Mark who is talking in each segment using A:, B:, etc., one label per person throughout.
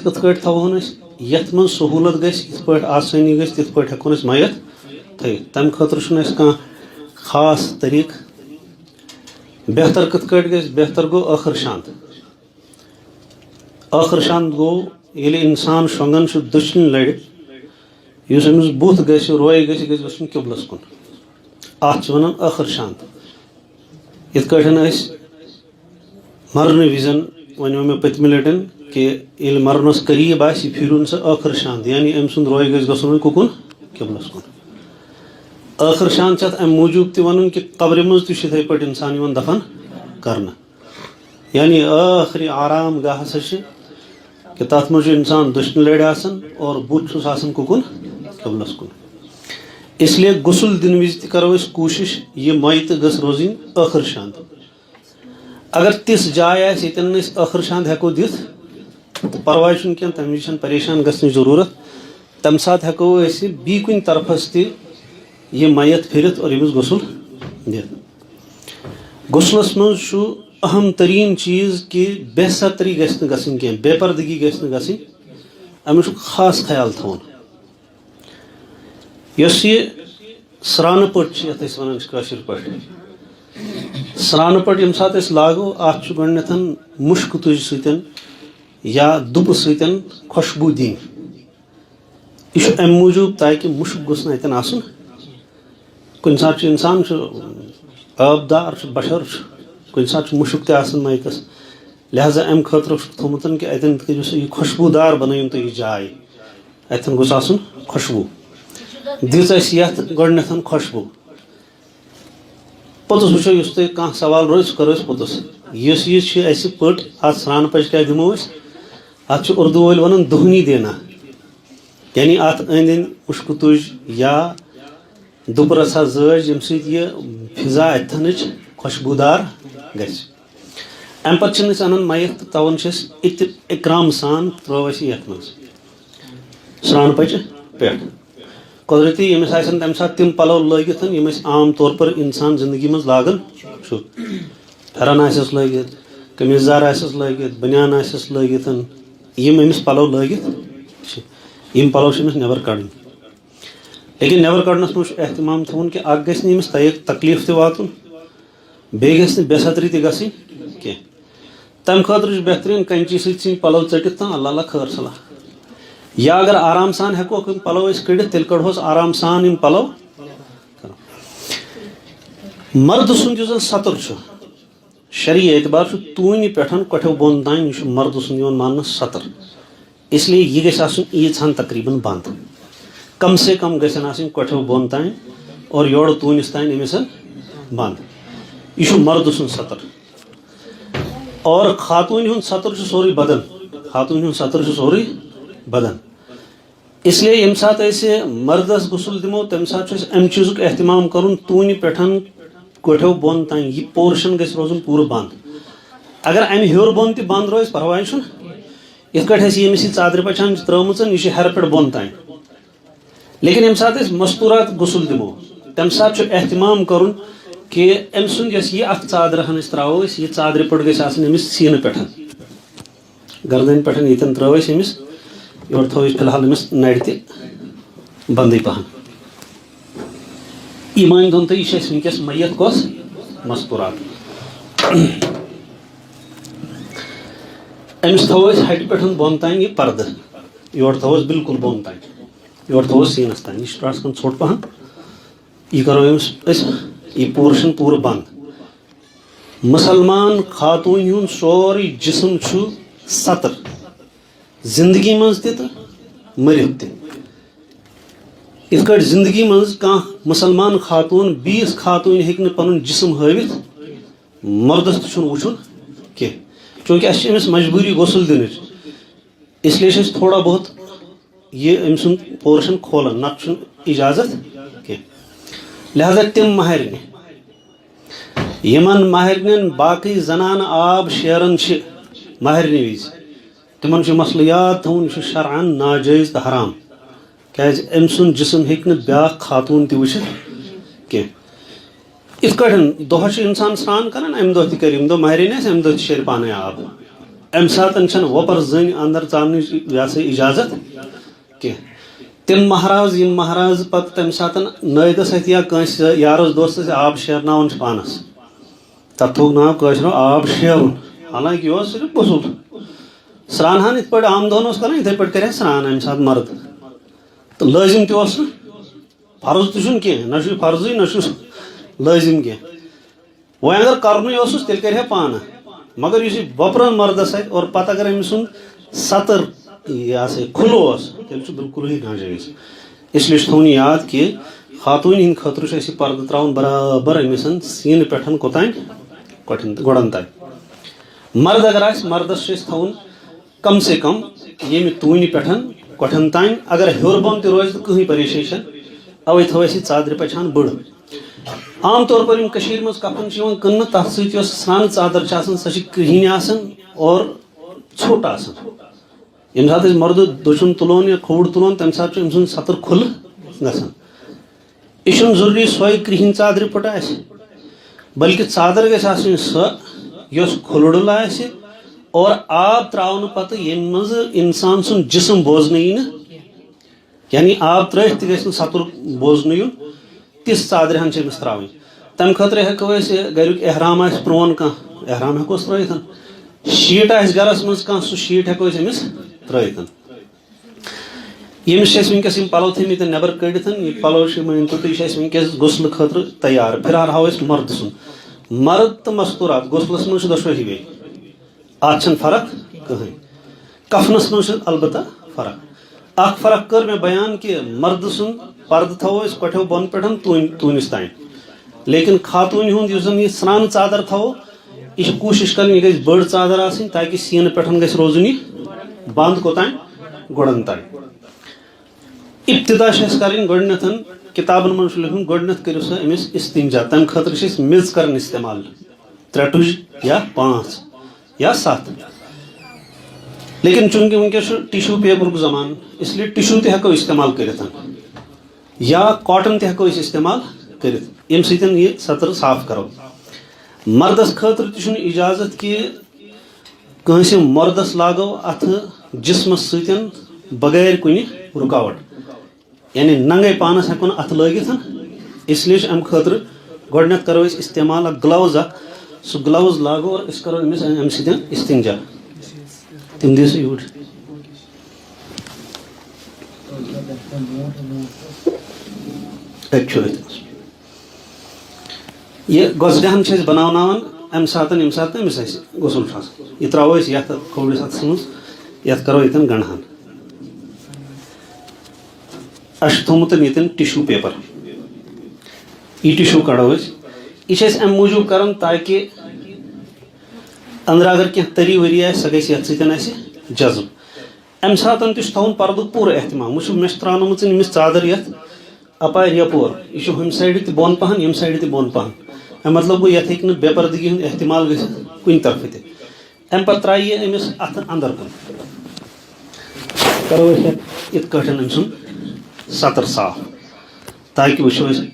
A: کت پٲٹھۍ تھاوہون أسۍ یتھ منٛز سہوٗلت گژھِ یِتھ پٲٹھۍ آسٲنی گژھِ تِتھ پٲٹھۍ ہٮ۪کون أسۍ میت تھٲیِتھ تَمہِ خٲطرٕ چھُنہٕ اَسہِ کانٛہہ خاص طریٖقہٕ بہتر کِتھ کٲٹھۍ گژھِ بہتر گوٚو ٲخٕر شانٛد گوٚو ییٚلہِ اِنسان شۄنٛگان چھُ دٔچھنہِ لَرِ یُس أمِس بُتھ گژھِ روے گژھِ یہِ گژھِ گژھُن قِبلَس کُن اَتھ چھِ وَنان ٲخٕر شانٛد یِتھ کٲٹھۍ أسۍ مرنہٕ وِزِ وَنیو مےٚ پٔتمہِ لَٹہِ کہ ییٚلہِ مرنَس قریٖب آسہِ یہِ پھِرُن سُہ ٲخٕر شانٛد یعنی أمۍ سُنٛد روے گژھِ گژھُن وۄنۍ کُکُن قِبلَس کُن ٲخٕر شانٛد چھِ اَتھ اَمہِ موٗجوٗب تہِ وَنُن کہِ قبرِ منٛز تہِ چھُ یِتھَے پٲٹھۍ اِنسان یِوان دفن کرنہٕ یعنی ٲخری آرام گاہ ہسا چھِ کہ تَتھ منٛز چھُ اِنسان دٔچھنہِ لَرِ آسان اور بُتھ چھُس آسان کُکُن قِبلَس کُن اِسلیے غسل دِنہٕ وِزِ تہِ کَرو أسۍ کوٗشِش یہِ مَیتہٕ گٔژھ روزٕنۍ ٲخٕر شانٛد اگر تِژھ جاے آسہِ ییٚتٮ۪ن نہٕ أسۍ ٲخٕر شانٛد ہٮ۪کو دِتھ تہٕ پرواے چھُنہٕ کینٛہہ تَمہِ وِزِ چھَنہٕ پریشان گژھنٕچ ضروٗرت تَمہِ ساتہٕ ہٮ۪کو أسۍ بیٚیہِ کُنہِ طرفس تہِ یہِ میت پھِرِتھ اور أمِس غسل دِتھ غسلَس منٛز چھُ اہم تریٖن چیٖز کہِ بے ستری گژھِ نہٕ گژھٕنۍ کینٛہہ بے پردگی گژھِ نہٕ گژھٕنۍ اَمیُک چھُ خاص خیال تھاوُن یۄس یہِ سرٛانہٕ پٔٹ چھِ یَتھ أسۍ وَنان چھِ کٲشِر پٲٹھۍ سرٛانہٕ پٔٹ ییٚمہِ ساتہٕ أسۍ لاگو اَتھ چھُ گۄڈٕنٮ۪تھ مُشکہٕ تُجہِ سۭتۍ یا دُبہٕ سۭتۍ خۄشبوٗ دِنۍ یہِ چھُ اَمہِ موٗجوٗب تاکہِ مُشک گوٚژھ نہٕ اَتٮ۪ن آسُن کُنہِ ساتہٕ چھُ اِنسان چھُ ٲبدار چھُ بشر چھُ کُنہِ ساتہٕ چھُ مُشک تہِ آسان میتَس لہٰذا اَمہِ خٲطرٕ چھُکھ تھوٚمُت کہ اَتٮ۪ن کٔرِو سا یہِ خۄشبوٗ دار بَنٲیِن تُہۍ یہِ جاے اَتٮ۪ن گوٚژھ آسُن خۄشبوٗ دِژ اَسہِ یَتھ گۄڈٕنٮ۪تھ خۄشبوٗ پوٚتُس وٕچھو یُس تۄہہِ کانٛہہ سوال روزِ سُہ کَرو أسۍ پوٚتُس یُس یہِ چھِ اَسہِ پٔٹ اَتھ سرٛانہٕ پچہِ کیٛاہ دِمو أسۍ اَتھ چھُ اُردو وٲلۍ وَنان دُہنی دینا یعنی اَتھ أنٛدۍ أنٛدۍ مُشکہٕ تُج یا دُبہٕ رژھا زٲج ییٚمہِ سۭتۍ یہِ فِضا اَتھٮ۪نٕچ خۄشبوٗدار گژھِ اَمہِ پَتہٕ چھِنہٕ أسۍ اَنان میت تہٕ تَوَن چھِ أسۍ اِکرام سان ترٛٲو اَسہِ یَتھ منٛز سرٛانہٕ پچہِ پٮ۪ٹھ قۄدرٔتی ییٚمِس آسن تَمہِ ساتہٕ تِم پَلو لٲگِتھ یِم أسۍ عام طور پر اِنسان زندگی منٛز لاگان چھُ پھٮ۪رن آسٮ۪س لٲگِتھ قمیٖض دار آسٮ۪س لٲگِتھ بٔنیان آسٮ۪س لٲگِتھ یِم أمِس پَلو لٲگِتھ چھِ یِم پَلو چھِ أمِس نٮ۪بر کَڑٕنۍ لیکِن نٮ۪بر کَڑنَس منٛز چھُ احتِمام تھاوُن کہِ اکھ گژھِ نہٕ أمِس تکلیٖف تہِ واتُن بیٚیہِ گژھِ نہٕ بے ستری تہِ گژھٕنۍ کینٛہہ تَمہِ خٲطرٕ چھُ بہتریٖن کَنچی سۭتۍ ژھٕنۍ پَلو ژٔٹِتھ تہٕ اللہ اللہ خٲر صلاح یا اگر آرام سان ہٮ۪کوکھ یِم پَلو أسۍ کٔڑِتھ تیٚلہِ کَڑہوس آرام سان یِم پَلو مردٕ سُنٛد یُس زَن سَتُر چھُ شرعی اعتبار چھُ توٗنہِ پٮ۪ٹھ کۄٹھٮ۪و بۄن تام یہِ چھُ مردٕ سُنٛد یِوان ماننہٕ سَتٕر اِسلیے یہِ گژھِ آسُن ییٖژہن تقریٖبن بنٛد کم سے کم گژھن آسٕنۍ کۄٹھٮ۪و بۄن تام اور یورٕ توٗنِس تام أمِس بنٛد یہِ چھُ مردٕ سُنٛد سَتٕر اور خاتوٗنہِ ہُنٛد سَتُر چھُ سورُے بدن خاتوٗنہِ ہُنٛد سَتُر چھُ سورُے بدن اِسلیے ییٚمہِ ساتہٕ أسۍ مردس غسل دِمو تَمہِ ساتہٕ چھُ اَسہِ اَمہِ چیٖزُک احتِمام کَرُن توٗنہِ پٮ۪ٹھ کۄٹھٮ۪و بۄن تام یہِ پورشن گژھِ روزُن پوٗرٕ بنٛد اگر اَمہِ ہیوٚر بۄن تہِ بنٛد روزِ پرواے چھُنہٕ یِتھ کٲٹھۍ اَسہِ ییٚمِس یہِ ژادرِ پچھان چھِ ترٲومٕژ یہِ چھِ ہیرٕ پٮ۪ٹھ بۄن تام لیکِن ییٚمہِ ساتہٕ أسۍ مستوٗرات غسل دِمو تَمہِ ساتہٕ چھُ احتِمام کَرُن کہِ أمۍ سُنٛد یۄس یہِ اَتھ ژادرٕ ہن أسۍ ترٛاوو أسۍ یہِ ژادرِ پٔٹ گژھِ آسٕنۍ أمِس سیٖنہٕ پٮ۪ٹھ گردنہِ پٮ۪ٹھ ییٚتٮ۪ن ترٛٲو أسۍ أمِس یورٕ تھٲو أسۍ فِلحال أمِس نَرِ تہِ بنٛدٕے پہن یہِ مٲنۍتون تُہۍ یہِ چھِ اَسہِ وٕنکیٚس میت کۄس مستوٗرات أمِس تھاوو أسۍ ہٹہِ پٮ۪ٹھ بۄن تام یہِ پردٕ یورٕ تھاووس بِلکُل بۄن تام یورٕ تھاووس سیٖنس تام یہِ چھُ آسان ژھوٚٹ پہن یہِ کرو أمِس أسۍ یہِ پورشن پوٗرٕ بنٛد مُسلمان خاتوٗنہِ ہُنٛد سورُے جسم چھُ سَتٕر زندگی منٛز تہِ تہٕ مٔرِتھ تہِ یِتھ کٲٹھۍ زندگی منٛز کانٛہہ مُسلمان خاتوٗن بیٚیِس خاتوٗنہِ ہیٚکہِ نہٕ پنُن جسم ہٲوِتھ مردس تہِ چھُنہٕ وٕچھُن کینٛہہ چوٗنٛکہِ اَسہِ چھِ أمِس مجبوٗری غسل دِنٕچ اِسلیے چھِ أسۍ تھوڑا بہت یہِ أمۍ سُنٛد پورشن کھولان نتہٕ چھُنہٕ اِجازت کینٛہہ لہٰذا تِم مہرنہِ یِمن مہرنٮ۪ن باقٕے زنانہٕ آب شیران چھِ مہرنہِ وِزِ تِمن چھُ مسلہٕ یاد تھاوُن یہِ چھُ شرعن ناجٲیز تہٕ حرام کیٛازِ أمۍ سُنٛد جسم ہیٚکہِ نہٕ بیٛاکھ خاتوٗن تہِ وٕچھِتھ کینٛہہ یِتھ کٲٹھۍ دۄہس چھُ اِنسان سرٛان کران اَمہِ دۄہ تہِ کرِ ییٚمہِ دۄہ مہرٮ۪ن آسہِ اَمہِ دۄہ تہِ شیرِ پانے آب ام ساتن چھن وپر زن اندر ژاننٕچ یہ سا اجازت کی تم مہراز یم مہراز پتہ تمہ ساتن نٲیدس اتھ یا کٲنٛسہِ یارس دوستس آب شیرناون چھ پانس تتھ تھوٚوُکھ ناو کٲشرو آب شیرُن حالانکہ یہ صرف غسل سران ہان ات پٲٹھۍ عام دۄہن اوس کران یِتھے پٲٹھۍ کرِ سران امہِ ساتہٕ مرد تو لٲزم تہِ اوس نہٕ فرض تہِ چھُنہٕ کینٛہہ نہ چھُ فرضٕے نہ چھُس لٲزم کینٛہہ وۄنۍ اگر کرنُے اوسُس تیٚلہِ کرِ ہا پانہٕ مگر یُس یہِ وۄپرن مردس اتھِ اور پتہٕ اگر أمۍ سُنٛد سطر یہ سا کھُلہٕ اوس تیٚلہِ چھُ بالکلٕے ناجٲیز اس لیے چھُ تھاوُن یاد کہِ خاتوٗنۍ ہٕنٛدِ خٲطرٕ چھُ اَسہِ یہِ پردٕ تراوُن برابر أمِس سیٖنہٕ پٮ۪ٹھ کوٚتانۍ گۄڈن تانۍ مرد اگر آسہِ مردس چھُ اَسہِ تھاوُن کم سے کم ییٚمہِ توٗنہِ پٮ۪ٹھ کۄٹھٮ۪ن تانۍ اگر ہیوٚر بۄن تہِ روزِ تہٕ کٕہٕنۍ پریشٲنی چھنہٕ اوے تھٲو اَسہِ یہِ ژادرِ پچھان بٔڑ عام طور پر یِم کٔشیٖرِ منٛز کفن چھِ یِوان کٕننہٕ تتھ سۭتۍ یۄس سرٛانہٕ ژادر چھِ آسان سۄ چھِ کرٛہِنۍ آسان اور ژھوٚٹ آسان ییٚمہِ ساتہٕ أسۍ مردٕ دٔچھُن تُلون یا کھووُر تُلون تمہِ ساتہٕ چھُ أمۍ سُنٛد سطر کھُلہٕ گژھان یہِ چھُنہٕ ضروٗری سۄے کرٛہِنۍ ژادرِ پٲٹھۍ آسہِ بلکہِ ژادر گژھِ آسٕنۍ سۄ یۄس کھُلڈل آسہِ اور آب تراونہٕ پتہٕ ییٚمہِ منٛز انسان سُنٛد جسم بوزنہٕ یی نہٕ یعنی آب ترٲوِتھ تہِ گژھِ نہٕ سطر بوزنہٕ یُن تِژھ ژادرِ ہن چھِ أمِس تراوٕنۍ تمہِ خٲطرٕ ہٮ۪کو أسۍ گریُک احرام آسہِ پرٛون کانٛہہ احرام ہٮ۪کوس ترٲوِتھ شیٖٹ آسہِ گرس منٛز کانٛہہ سُہ شیٖٹ ہٮ۪کو أسۍ أمِس ترٲوِتھ ییٚمِس چھِ اَسہِ وٕنکیٚس یِم پلو تھٲمٕتۍ نٮ۪بر کٔڑِتھ یہِ پلو چھِ مٲنۍتو تُہۍ یہِ چھِ اَسہِ وٕنکیٚس غسلہٕ خٲطرٕ تیار فِلحال ہاوو أسۍ مرد سُنٛد مرد تہٕ مستوٗرات غسلس منٛز چھِ دۄشوے بیٚیہِ اتھ چھنہٕ فرق کٕہٕنۍ کفنس منٛز چھِ البتہ فرق اکھ فرق کٔر مےٚ بیان کہِ مرد سُنٛد پردٕ تھاوو أسۍ کۄٹھیو بۄنہٕ پٮ۪ٹھ توٗنِس تانۍ لیکن خاتوٗنہِ ہُنٛد یُس زن یہِ سرٛانہٕ ژادر تھاوو یہِ چھِ کوٗشش کرٕنۍ یہِ گژھِ بٔڑ ژادر آسٕنۍ تاکہِ سیٖنہٕ پٮ۪ٹھ گژھِ روزُن یہِ بنٛد کوٚتانۍ گۄڈن تانۍ ابتدا چھِ اَسہِ کرٕنۍ گۄڈٕنیتھ کِتابن منٛز چھُ لیکھُن گۄڈٕنیتھ کٔرِو سا أمِس استنجا تمہِ خٲطرٕ چھِ أسۍ میٚژ کران استعمال 3 ٹُج یا 5 یا 7 لیکن چوٗنٛکہِ وٕنکیٚس چھُ ٹِشوٗ پیپرُک زمانہٕ اس لیے ٹِشوٗ تہِ ہٮ۪کو استعمال کٔرِتھ یا کاٹن تہِ ہٮ۪کو أسۍ استعمال کٔرِتھ ییٚمہِ سۭتۍ یہِ سطر صاف کرو مردس خٲطرٕ تہِ چھُنہٕ اِجازت کہِ کٲنٛسہِ مردس لاگو اتھٕ جسمس سۭتۍ بغٲر کُنہِ رُکاوٹ یعنی ننگے پانس ہٮ۪کو نہٕ اتھٕ لٲگِتھ اس لیے چھُ امہِ خٲطرٕ گۄڈٕنیتھ کرو أسۍ استعمال اکھ گلوز اکھ سُہ گلوز لاگو اور أسۍ کرو أمِس امہِ سۭتۍ استنجا تِم دِیِو سا یوٗرۍ اَتہِ چھُ أتھۍ یہِ گۄسڈہن چھِ أسۍ بناوناوان امہِ ساتہٕ ییٚمہِ ساتہٕ أمِس اَسہِ غسل چھُ آسان یہِ تراوو أسۍ یتھ کھوورِس اتھس منٛز یتھ کرو ییٚتٮ۪ن گنڈہن اَسہِ چھُ تھوٚومُت ییٚتٮ۪ن ٹِشوٗ پیپر یہِ ٹِشوٗ کڑو أسۍ یہِ چھِ أسۍ امہِ موٗجوٗب کران تاکہِ أنٛدرٕ اگر کینٛہہ تٔری ؤری آسہِ سۄ گژھِ یتھ سۭتۍ اَسہِ جذب امہِ ساتہٕ تہِ چھُ تھاوُن پردُک پوٗرٕ احتمام وٕچھو مےٚ چھِ ترٛاونٲمٕژ أمِس ژادر یتھ اپارِ یپور یہِ چھُ ہُمہِ سایڈٕ تہِ بۄن پہن ییٚمہِ سایڈٕ تہِ بۄن پہن امیُک مطلب گوٚو یتھ ہیٚکہِ نہٕ بے پردگی ہُنٛد احتمال گٔژھِتھ کُنہِ طرفہٕ تہِ امہِ پتہٕ ترٛایہِ یہِ أمِس اتھٕ انٛدر کُن کرو أسۍ یِتھ کٲٹھۍ أمۍ سُنٛد سطر صاف تاکہِ وٕچھو أسۍ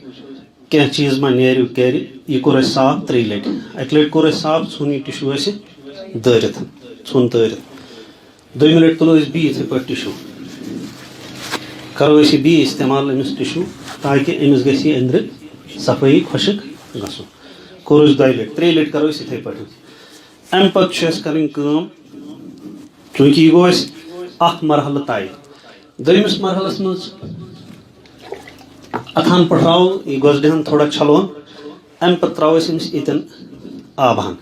A: کینٛہہ چیٖز ما نیرِ کرِ یہِ کوٚر اَسہِ صاف 3 لٹہِ اَکہِ لٹہِ کوٚر اَسہِ صاف ژھُن یہِ ٹِشوٗ اَسہِ دٲرِتھ ژھُن تٲرِتھ دوٚیمہِ لٹہِ تُلو أسۍ بیٚیہِ یِتھٕے پٲٹھۍ ٹِشوٗ کرو أسۍ یہِ بیٚیہِ استعمال أمِس ٹِشوٗ تاکہِ أمِس گژھِ یہِ أنٛدرٕ صفٲیی خۄشٕک گژھُن کوٚر أسۍ 2 لٹہِ 3 لٹہِ کرو أسۍ یِتھٕے پٲٹھۍ امہِ پتہٕ چھِ اَسہِ کرٕنۍ کٲم چوٗنٛکہِ یہِ گوٚو اَسہِ اکھ مرحلہٕ طے دوٚیمِس مرحلس منٛز اتھن پٹھراوو یہِ گۄسڈہن تھوڑا چھلون امہِ پتہٕ تراوو أسۍ أمِس ییٚتٮ۪ن آبہٕ ہن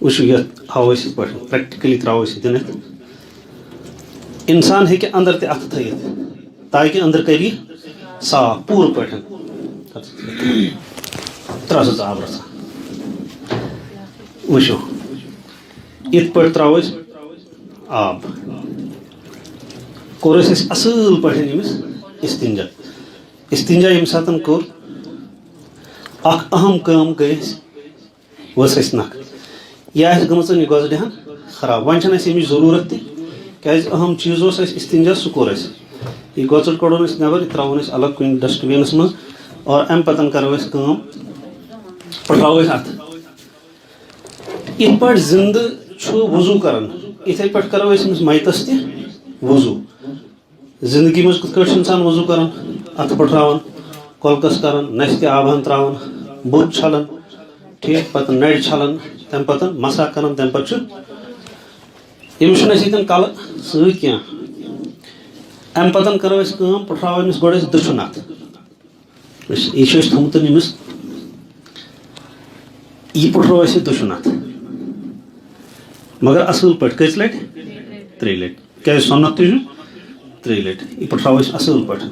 A: وٕچھو یتھ ہاوو أسۍ یِتھ پٲٹھۍ پریکٹِکلی تراوو أسۍ ییٚتٮ۪ن یتھ انسان ہیٚکہِ انٛدر تہِ اتھٕ تھٲیِتھ تاکہِ أنٛدرٕ کٔرِ یہِ صاف پوٗرٕ پٲٹھۍ ترٛاو سا ژٕ آب رژھا وٕچھو یِتھ پٲٹھۍ تراوو أسۍ آب کوٚر اَسہِ اصٕل پٲٹھۍ أمِس استنجا استنجا ییٚمہِ ساتہٕ کوٚر اکھ اہم کٲم گٔے اَسہِ ؤژھ اَسہِ نکھٕ یہِ آسہِ گٔمٕژ یہِ گۄسڈہن خراب وۄنۍ چھنہٕ اَسہِ اَمِچ ضروٗرت تہِ کیازِ اہم چیٖز اوس اَسہِ استنجا سُہ کوٚر اَسہِ یہِ گۄژٕر کڑون أسۍ نٮ۪بر یہِ تراوون أسۍ الگ کُنہِ ڈسٹ بیٖنس منٛز اور امہِ پتہٕ کرو أسۍ کٲم پٹھراوو أسۍ اتھٕ یِتھ پٲٹھۍ زِندٕ وضو کران اتھے پہ کرو أمس میتس تہ وضو زندگی مز کت پٲٹھۍ چھُ انسان وضو کران اتھ پٹھراوان کۄلکس کران نستہِ آبہن تراوان بُتھ چھلان ٹھیک پتہٕ نرِ چھلان تمہِ پتہٕ مسا کران تمہِ پتہٕ چھُ أمِس چھُنہٕ اَسہِ ییٚتٮ۪ن کلہٕ سۭتۍ کینٛہہ امہِ پتہٕ کرو أسۍ کٲم پٹھراوو أمِس گۄڈٕ أسۍ دٔچھُن اتھ یہِ چھُ اَسہِ تھوٚمُت أمِس یہِ پٹھراوو أسۍ دٔچھُن اتھ مگر اصل پٲٹھۍ کٔژِ لٹہِ 3 لٹہِ کیازِ سنت تہِ چھُ 3 لٹہِ یہِ پٹھراوو أسۍ اصل پٲٹھۍ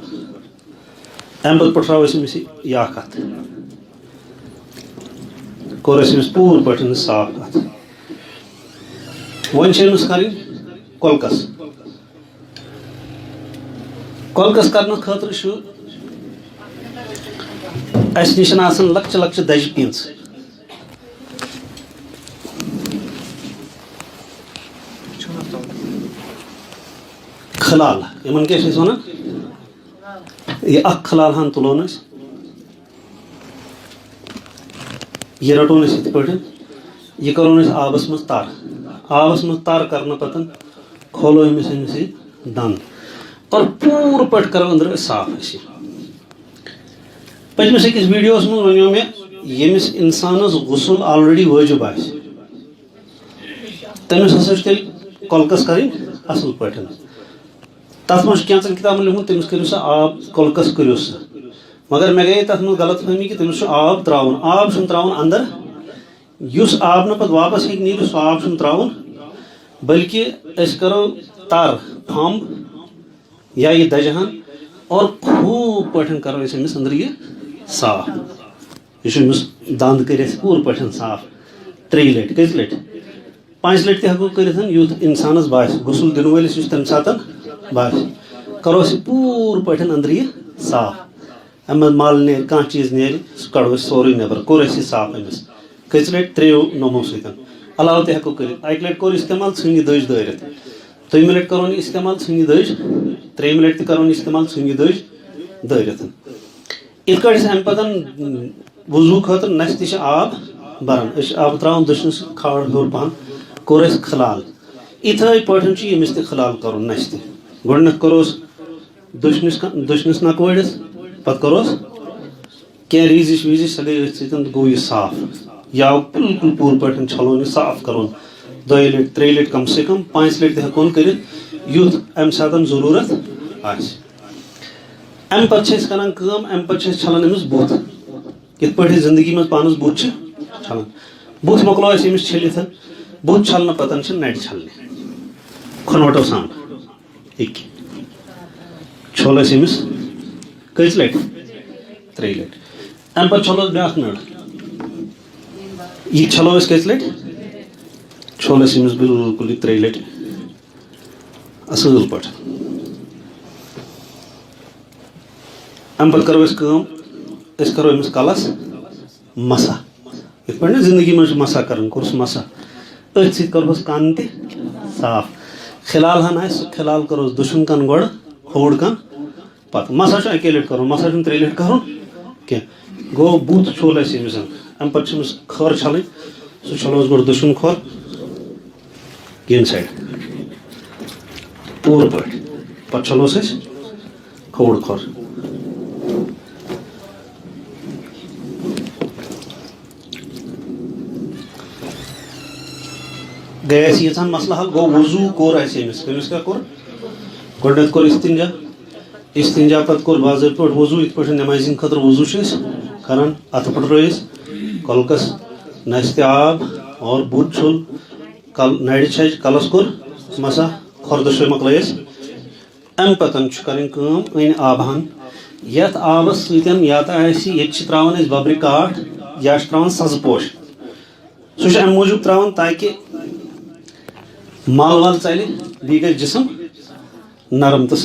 A: امہِ پتہٕ پٹھراوو أسۍ أمِس یہِ اکھ اتھ کوٚر اَسہِ أمِس پوٗرٕ پٲٹھۍ صاف اتھ وۄنۍ چھِ أمِس کرٕنۍ کۄلکس کۄلکس کرنہٕ خٲطرٕ چھُ اَسہِ نِش آسان لۄکچہِ لۄکچہِ دَجہِ پیٖنژٕ خلال یِمن کیٛاہ چھِ أسۍ وَنان یہِ اکھ خلال ہن تُلون أسۍ یہِ رَٹون أسۍ یِتھ پٲٹھۍ یہِ کرون أسۍ آبس منٛز تر آبس منٛز تر کرنہٕ پتہٕ کھولو أمِس یہِ دنٛد اور پوٗرٕ پٲٹھۍ کرو أنٛدرٕ أسۍ صاف أسۍ پٔتمِس أکِس ویٖڈیوَس منٛز وَنیو مےٚ ییٚمِس اِنسانس غسل آلریڈی وٲجِب آسہِ تٔمِس ہسا چھُ تیٚلہِ کۄلکس کرٕنۍ اصل پٲٹھۍ تتھ منٛز چھُ کینٛژن کِتابن لیوٗکھمُت تٔمِس کٔرِو سا آب کۄلکس کٔرِو سا مگر مےٚ گٔیے تتھ منٛز غلط فہمی کہِ تٔمِس چھُ آب تراوُن آب چھُنہٕ تراوُن اندر یُس آب نہٕ پتہٕ واپس ہیٚکہِ نیٖرِتھ سُہ آب چھُنہٕ تراوُن بلکہِ أسۍ کرو تر پھمب یا یہِ دَجہِ ہن اور خوٗب پٲٹھۍ کرو أسۍ أمِس أنٛدرٕ یہِ صاف یہِ چھُ أمِس دنٛد کٔرِتھ پوٗرٕ پٲٹھۍ صاف 3 لٹہِ کٔژِ لٹہِ 5 لٹہِ تہِ ہٮ۪کو کٔرِتھ یُتھ اِنسانس باسہِ غسل دِنہٕ وٲلِس یُس تمہِ ساتہٕ باسہِ کرو أسۍ یہِ پوٗرٕ پٲٹھۍ أنٛدرٕ یہِ صاف اَمہِ منٛز مل نیرِ کانٛہہ چیٖز نیرِ سُہ کڑو أسۍ سورُے نٮ۪بر کوٚر اَسہِ یہِ صاف أمِس کٔژِ لٹہِ 3 نوٚمو سۭتۍ علاوٕ تہِ ہٮ۪کو کٔرِتھ اَکہِ لٹہِ کوٚر اِستعمال ژھٕنۍ یہِ دٔج دٲرِتھ 2مہِ لٹہِ کرون یہِ اِستعمال ژھٕنۍ یہِ دٔج 3مہِ لٹہِ تہِ کرون اِستعمال ژھٕنۍ یہِ دٔج دٲرِتھ یِتھ کٲٹھۍ أسۍ اَمہِ پتہٕ وضوٗ خٲطرٕ نستہِ تہِ چھِ آب بران أسۍ چھِ آبہٕ تراوان دٔچھنِس کھاڑ ہیوٚر پہن کوٚر اَسہِ خلال یِتھٕے پٲٹھۍ چھُ ییٚمِس تہِ خلال کرُن نستہِ گۄڈٕنیتھ کروس دٔچھنِس نکوٲڑِس پتہٕ کروس کینٛہہ ریٖزِش ویٖزِش سۄ گٔے أتھۍ سۭتۍ گوٚو یہِ صاف یہِ آو بِلکُل پوٗرٕ پٲٹھۍ چھلون یہِ صاف کرون 2 لٹہِ 3 لٹہِ کم سے کم 5 لٹہِ تہِ ہٮ۪کون کٔرِتھ یُتھ اَمہِ ساتہٕ ضروٗرت آسہِ اَمہِ پتہٕ چھِ أسۍ کران کٲم اَمہِ پتہٕ چھِ أسۍ چھلان أمِس بُتھ یِتھ پٲٹھۍ أسۍ زندگی منٛز پانس بُتھ چھِ چھلان بُتھ مۄکلو اَسہِ أمِس چھٔلِتھ بُتھ چھلنہٕ پتہٕ چھِ نرِ چھلنہِ کھۄنوٹو سان یِکہِ چھوٚل اَسہِ أمِس کٔژِ لٹہِ 3 لٹہِ اَمہِ پتہٕ چھلو أسۍ بیٛاکھ نٔر یہِ چھلو أسۍ کٔژِ لٹہِ چھوٚل اَسہِ أمِس بِلکُل یہِ 3 لٹہِ اصل پٲٹھۍ اَمہِ پتہٕ کرو أسۍ کٲم أسۍ کرو أمِس کلس مسا یِتھ پٲٹھۍ نا زندگی منٛز چھُ مسا کران کوٚرُس مسا أتھۍ سۭتۍ کرہوس کن تہِ صاف خلال ہن آسہِ سُہ خلال کروس دٔچھُن کن گۄڈٕ کھووُر کن پتہٕ مسا چھُ 1 لٹہِ کرُن مسا چھُنہٕ 3 لٹہِ کرُن کینٛہہ گوٚو بُتھ چھوٚل اَسہِ أمِس اَمہِ پتہٕ چھِ أمِس کھٔر چھلٕنۍ سُہ چھلوس گۄڈٕ دٔچھُن کھۄر ییٚمہِ سایڈٕ پوٗرٕ پٲٹھۍ پتہٕ چھلوس أسۍ کھووُر کھۄر گٔے اَسہِ ییٖژہن مسلہٕ حل گوٚو وضوٗ کوٚر اَسہِ أمِس کیٛاہ کوٚر گۄڈٕنیتھ کوٚر استنجا پتہٕ کوٚر باضٲبطہٕ پٲٹھۍ وضوٗ یِتھ پٲٹھۍ نٮ۪مازِ ہِنٛدۍ خٲطرٕ وضوٗ چھِ أسۍ کران اَتھٕ پھٕٹرٲے أسۍ کۄلکس نستہِ آب اور بُتھ چھوٚل نرِ چھجہِ کلس کوٚر مسا کھۄر دۄشوے مۄکلٲے أسۍ اَمہِ پتہٕ چھُ کرٕنۍ کٲم أنۍ آبہٕ ہن یتھ آبس سۭتۍ یا تہٕ آسہِ ییٚتہِ چھِ تراوان أسۍ ببرِ کاٹھ یا چھِ تراوان سزٕ پوش سُہ چھُ اَمہِ موٗجوٗب تراوان تاکہِ مل ول ژلہِ بیٚیہِ گژھِ جسم نرم تہٕ صاف